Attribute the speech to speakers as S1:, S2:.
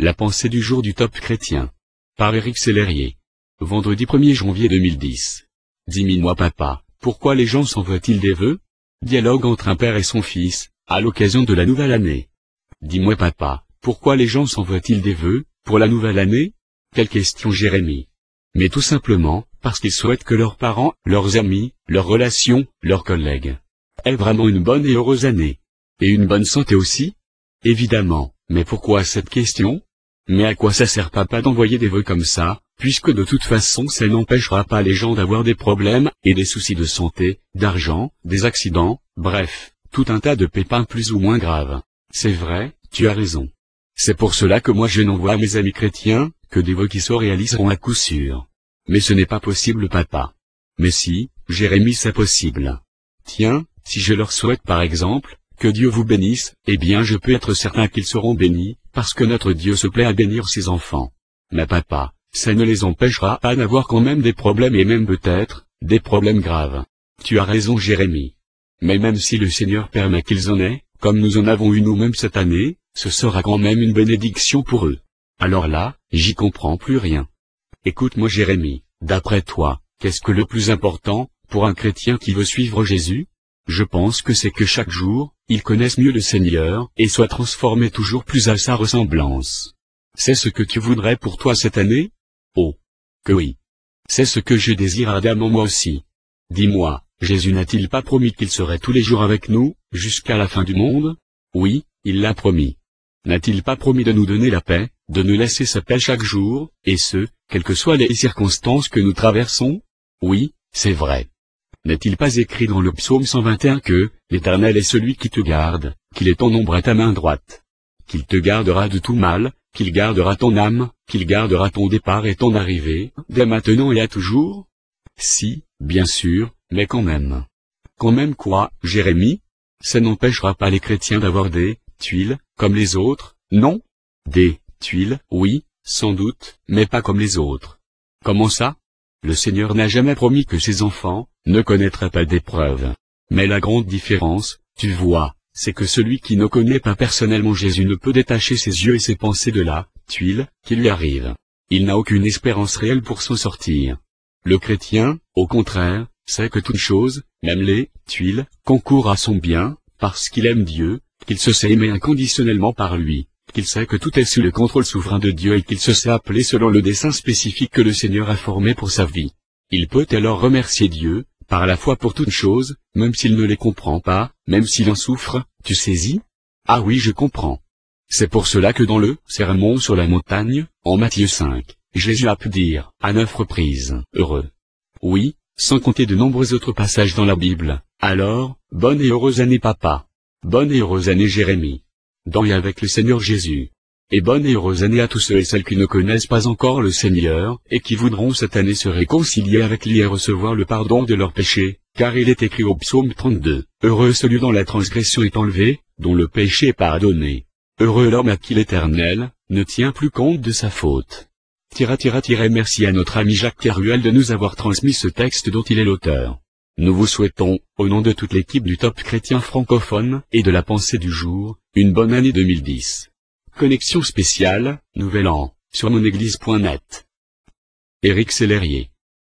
S1: La pensée du jour du top chrétien. Par Éric Sellerier. Vendredi 1er janvier 2010. Dis-moi papa, pourquoi les gens s'envoient-ils des vœux? Dialogue entre un père et son fils, à l'occasion de la nouvelle année. Dis-moi papa, pourquoi les gens s'envoient-ils des vœux, pour la nouvelle année? Quelle question Jérémie. Mais tout simplement, parce qu'ils souhaitent que leurs parents, leurs amis, leurs relations, leurs collègues aient vraiment une bonne et heureuse année. Et une bonne santé aussi? Évidemment, mais pourquoi cette question? Mais à quoi ça sert papa d'envoyer des vœux comme ça, puisque de toute façon ça n'empêchera pas les gens d'avoir des problèmes, et des soucis de santé, d'argent, des accidents, bref, tout un tas de pépins plus ou moins graves. C'est vrai, tu as raison. C'est pour cela que moi je n'envoie à mes amis chrétiens, que des vœux qui se réaliseront à coup sûr. Mais ce n'est pas possible papa. Mais si, Jérémie c'est possible. Tiens, si je leur souhaite par exemple, que Dieu vous bénisse, eh bien je peux être certain qu'ils seront bénis, parce que notre Dieu se plaît à bénir ses enfants. Mais papa, ça ne les empêchera pas d'avoir quand même des problèmes et même peut-être, des problèmes graves. Tu as raison Jérémie. Mais même si le Seigneur permet qu'ils en aient, comme nous en avons eu nous-mêmes cette année, ce sera quand même une bénédiction pour eux. Alors là, j'y comprends plus rien. Écoute-moi Jérémie, d'après toi, qu'est-ce que le plus important, pour un chrétien qui veut suivre Jésus? Je pense que c'est que chaque jour, il connaisse mieux le Seigneur, et soit transformé toujours plus à sa ressemblance. C'est ce que tu voudrais pour toi cette année? Oh! Que oui! C'est ce que je désire ardemment moi aussi. Dis-moi, Jésus n'a-t-il pas promis qu'il serait tous les jours avec nous, jusqu'à la fin du monde? Oui, il l'a promis. N'a-t-il pas promis de nous donner la paix, de nous laisser sa paix chaque jour, et ce, quelles que soient les circonstances que nous traversons? Oui, c'est vrai. N'est-il pas écrit dans le psaume 121 que, l'Éternel est celui qui te garde, qu'il est ton ombre à ta main droite? Qu'il te gardera de tout mal, qu'il gardera ton âme, qu'il gardera ton départ et ton arrivée, dès maintenant et à toujours? Si, bien sûr, mais quand même. Quand même quoi, Jérémie? Ça n'empêchera pas les chrétiens d'avoir des tuiles, comme les autres, non? Des tuiles, oui, sans doute, mais pas comme les autres. Comment ça? Le Seigneur n'a jamais promis que ses enfants ne connaîtraient pas d'épreuves. Mais la grande différence, tu vois, c'est que celui qui ne connaît pas personnellement Jésus ne peut détacher ses yeux et ses pensées de la tuile qui lui arrive. Il n'a aucune espérance réelle pour s'en sortir. Le chrétien, au contraire, sait que toute chose, même les tuiles, concourt à son bien, parce qu'il aime Dieu, qu'il se sait aimer inconditionnellement par lui, qu'il sait que tout est sous le contrôle souverain de Dieu et qu'il se sait appelé selon le dessein spécifique que le Seigneur a formé pour sa vie. Il peut alors remercier Dieu, par la foi pour toutes choses, même s'il ne les comprend pas, même s'il en souffre, tu saisis? Ah oui je comprends. C'est pour cela que dans le Sermon sur la montagne, en Matthieu 5, Jésus a pu dire, à 9 reprises, heureux. Oui, sans compter de nombreux autres passages dans la Bible. Alors, bonne et heureuse année papa. Bonne et heureuse année Jérémie. Dans et avec le Seigneur Jésus. Et bonne et heureuse année à tous ceux et celles qui ne connaissent pas encore le Seigneur, et qui voudront cette année se réconcilier avec lui et recevoir le pardon de leurs péchés, car il est écrit au psaume 32, heureux celui dont la transgression est enlevée, dont le péché est pardonné. Heureux l'homme à qui l'Éternel ne tient plus compte de sa faute. Merci à notre ami Jacques Keruel de nous avoir transmis ce texte dont il est l'auteur. Nous vous souhaitons, au nom de toute l'équipe du Top Chrétien francophone, et de la pensée du jour, une bonne année 2010. Connexion spéciale, Nouvel An, sur monéglise.net. Éric Sellerier.